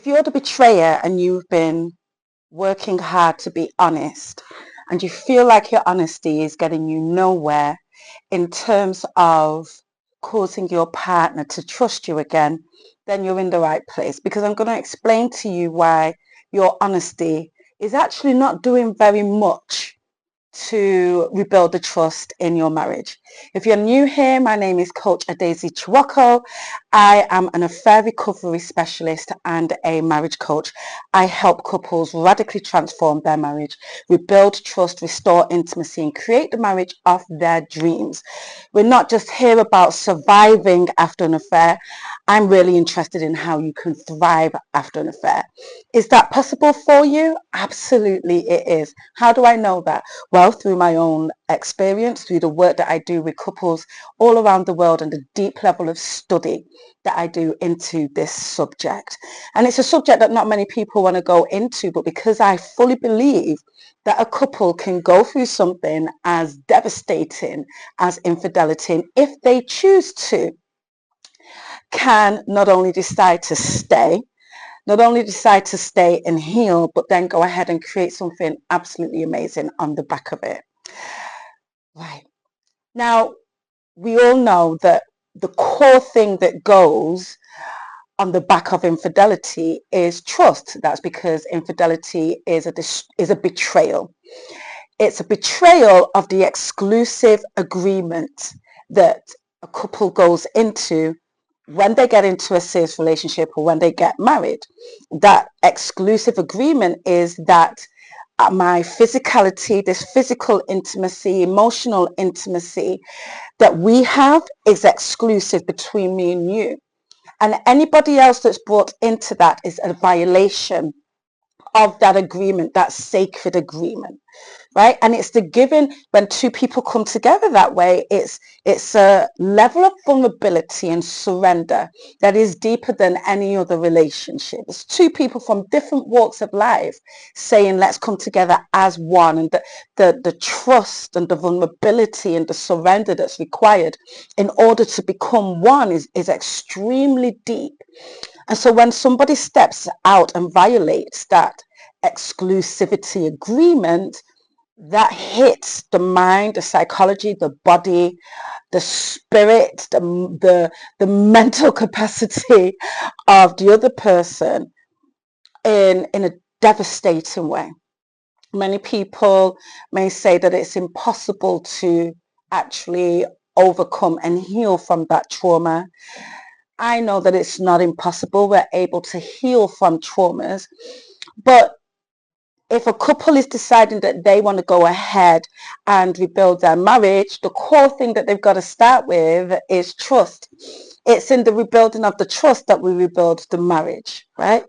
If you're the betrayer and you've been working hard to be honest and you feel like your honesty is getting you nowhere in terms of causing your partner to trust you again, then you're in the right place, because I'm going to explain to you why your honesty is actually not doing very much to rebuild the trust in your marriage. If you're new here, my name is Coach Adaeze Chiwoko. I am an affair recovery specialist and a marriage coach. I help couples radically transform their marriage, rebuild trust, restore intimacy, and create the marriage of their dreams. We're not just here about surviving after an affair. I'm really interested in how you can thrive after an affair. Is that possible for you? Absolutely it is. How do I know that? Well, through my own experience, through the work that I do with couples all around the world, and the deep level of study that I do into this subject. And it's a subject that not many people want to go into, but because I fully believe that a couple can go through something as devastating as infidelity, and if they choose to, can not only decide to stay and heal, but then go ahead and create something absolutely amazing on the back of it. Right. Now, we all know that the core thing that goes on the back of infidelity is trust. That's because infidelity is a betrayal. It's a betrayal of the exclusive agreement that a couple goes into when they get into a serious relationship or when they get married. That exclusive agreement is that my physicality, this physical intimacy, emotional intimacy that we have is exclusive between me and you. And anybody else that's brought into that is a violation of that agreement, that sacred agreement. Right? And it's the giving. When two people come together that way, it's a level of vulnerability and surrender that is deeper than any other relationship. It's two people from different walks of life saying, let's come together as one. And the trust and the vulnerability and the surrender that's required in order to become one is extremely deep. And so when somebody steps out and violates that exclusivity agreement, that hits the mind, the psychology, the body, the spirit, the mental capacity of the other person in a devastating way. Many people may say that it's impossible to actually overcome and heal from that trauma. I know that it's not impossible. We're able to heal from traumas, but if a couple is deciding that they want to go ahead and rebuild their marriage, the core thing that they've got to start with is trust. It's in the rebuilding of the trust that we rebuild the marriage, right?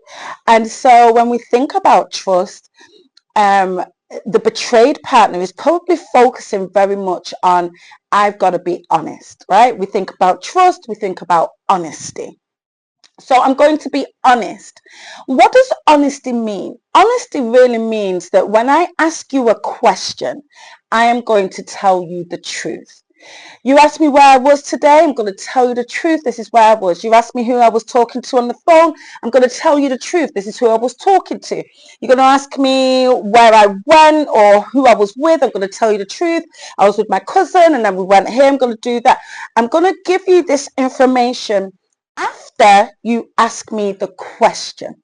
And so when we think about trust, the betrayed partner is probably focusing very much on, I've got to be honest, right? We think about trust, we think about honesty. So I'm going to be honest. What does honesty mean? Honesty really means that when I ask you a question, I am going to tell you the truth. You asked me where I was today, I'm going to tell you the truth. This is where I was. You asked me who I was talking to on the phone, I'm going to tell you the truth. This is who I was talking to. You're going to ask me where I went or who I was with, I'm going to tell you the truth. I was with my cousin and then we went here, I'm going to do that. I'm going to give you this information after you ask me the question,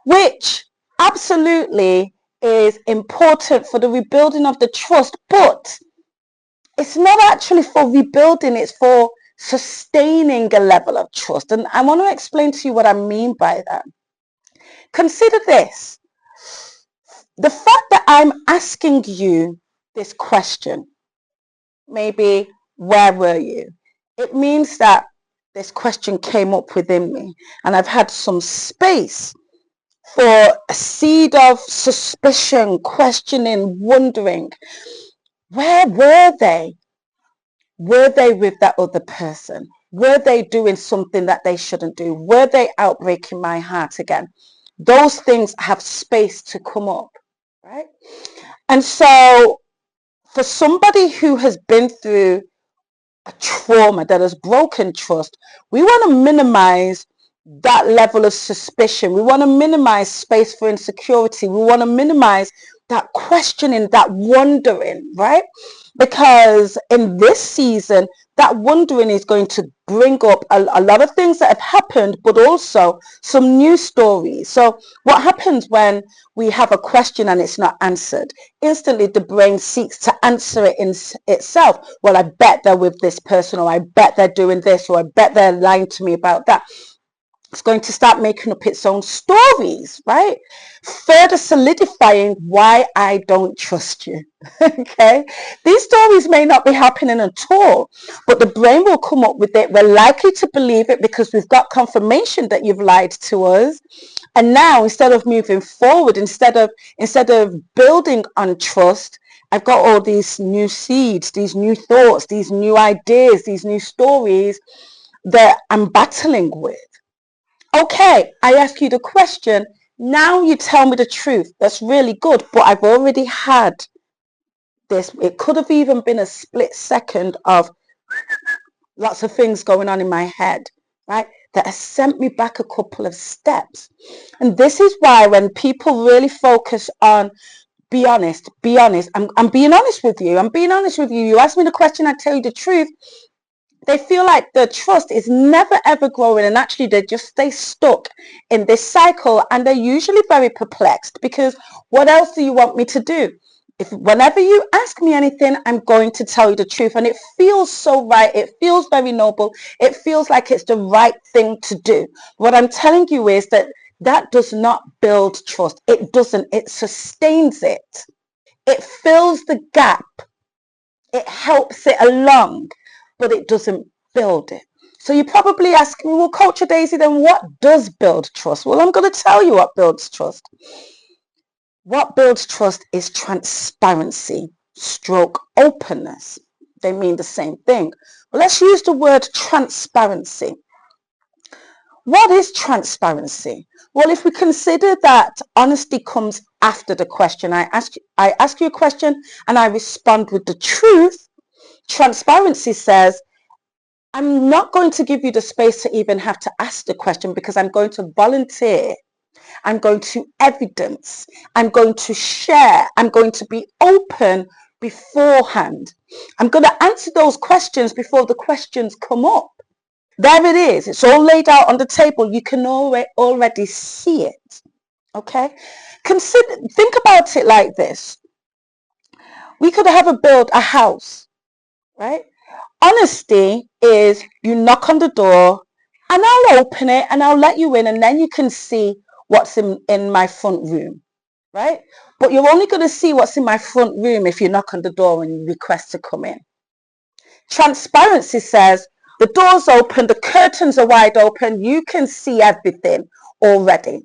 which absolutely is important for the rebuilding of the trust, but it's not actually for rebuilding, it's for sustaining a level of trust. And I want to explain to you what I mean by that. Consider this. The fact that I'm asking you this question, maybe, where were you? It means that this question came up within me and I've had some space for a seed of suspicion, questioning, wondering, where were they? Were they with that other person? Were they doing something that they shouldn't do? Were they out breaking my heart again? Those things have space to come up, right? And so for somebody who has been through a trauma that has broken trust, we want to minimize that level of suspicion. We want to minimize space for insecurity. We want to minimize that questioning, that wondering, right? Because in this season, that wondering is going to bring up a lot of things that have happened, but also some new stories. So what happens when we have a question and it's not answered? Instantly, the brain seeks to answer it in itself. Well, I bet they're with this person, or I bet they're doing this, or I bet they're lying to me about that. It's going to start making up its own stories, right? Further solidifying why I don't trust you. Okay. These stories may not be happening at all, but the brain will come up with it. We're likely to believe it because we've got confirmation that you've lied to us. And now, instead of moving forward, instead of building on trust, I've got all these new seeds, these new thoughts, these new ideas, these new stories that I'm battling with. Okay, I ask you the question. Now you tell me the truth. That's really good, but I've already had this. It could have even been a split second of lots of things going on in my head, right? That has sent me back a couple of steps. And this is why when people really focus on be honest, I'm being honest with you. You ask me the question, I tell you the truth. They feel like the trust is never ever growing, and actually they just stay stuck in this cycle, and they're usually very perplexed because what else do you want me to do? If whenever you ask me anything, I'm going to tell you the truth, and it feels so right. It feels very noble. It feels like it's the right thing to do. What I'm telling you is that does not build trust. It doesn't. It sustains it. It fills the gap. It helps it along, but it doesn't build it. So you're probably asking me, well, Coach Adaeze, then what does build trust? Well, I'm going to tell you what builds trust. What builds trust is transparency, stroke openness. They mean the same thing. But let's use the word transparency. What is transparency? Well, if we consider that honesty comes after the question, I ask you a question and I respond with the truth. Transparency says, I'm not going to give you the space to even have to ask the question because I'm going to volunteer. I'm going to evidence. I'm going to share. I'm going to be open beforehand. I'm going to answer those questions before the questions come up. There it is. It's all laid out on the table. You can already see it. Okay? Think about it like this. We could have built a house, right? Honesty is you knock on the door and I'll open it and I'll let you in, and then you can see what's in my front room, right? But you're only going to see what's in my front room if you knock on the door and you request to come in. Transparency says the door's open, the curtains are wide open, you can see everything already.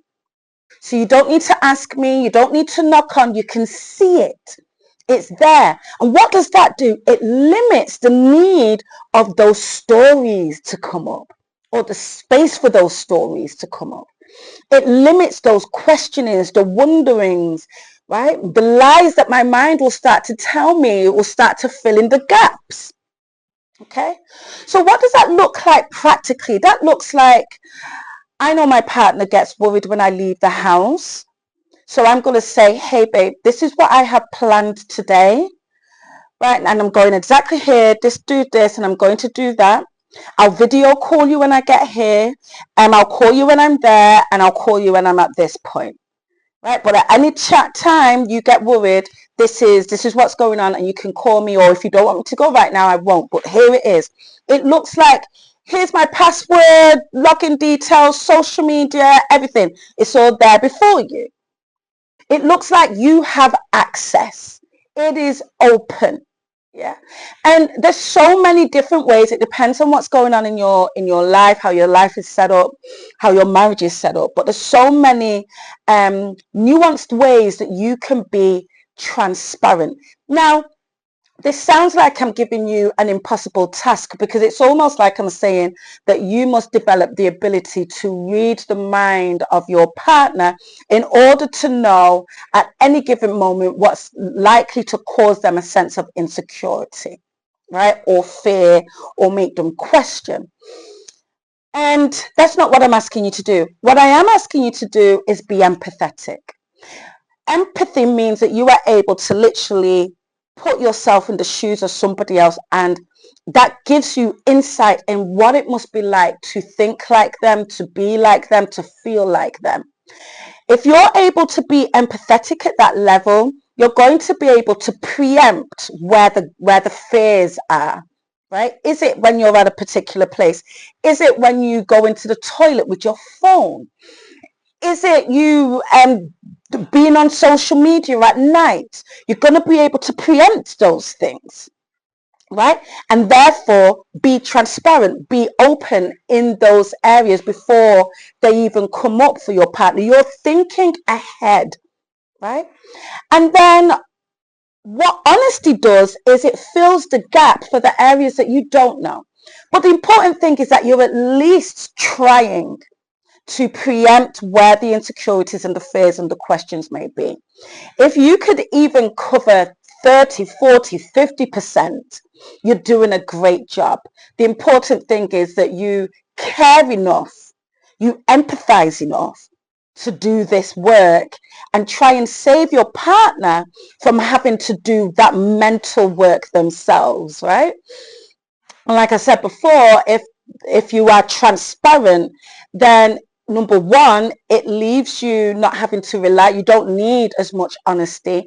So you don't need to ask me, you don't need to knock on, you can see it. It's there. And what does that do? It limits the need of those stories to come up, or the space for those stories to come up. It limits those questionings, the wonderings, right? The lies that my mind will start to tell me, it will start to fill in the gaps. Okay? So what does that look like practically? That looks like, I know my partner gets worried when I leave the house. So I'm going to say, hey, babe, this is what I have planned today, right? And I'm going exactly here, do this, and I'm going to do that. I'll video call you when I get here, and I'll call you when I'm there, and I'll call you when I'm at this point, right? But at any chat time you get worried, this is what's going on, and you can call me, or if you don't want me to go right now, I won't. But here it is. It looks like, here's my password, login details, social media, everything. It's all there before you. It looks like you have access. It is open. Yeah. And there's so many different ways. It depends on what's going on in your life, how your life is set up, how your marriage is set up. But there's so many nuanced ways that you can be transparent. Now, this sounds like I'm giving you an impossible task, because it's almost like I'm saying that you must develop the ability to read the mind of your partner in order to know at any given moment what's likely to cause them a sense of insecurity, right? Or fear, or make them question. And that's not what I'm asking you to do. What I am asking you to do is be empathetic. Empathy means that you are able to literally put yourself in the shoes of somebody else, and that gives you insight in what it must be like to think like them, to be like them, to feel like them. If you're able to be empathetic at that level, you're going to be able to preempt where the fears are. Right? Is it when you're at a particular place? Is it when you go into the toilet with your phone? Is it you being on social media at night? You're going to be able to preempt those things, right? And therefore be transparent, be open in those areas before they even come up for your partner. You're thinking ahead, right? And then what honesty does is it fills the gap for the areas that you don't know. But the important thing is that you're at least trying to preempt where the insecurities and the fears and the questions may be. If you could even cover 30, 40, 50%, you're doing a great job. The important thing is that you care enough, you empathize enough to do this work and try and save your partner from having to do that mental work themselves, right? And like I said before, if you are transparent, then number one, it leaves you not having to rely. You don't need as much honesty.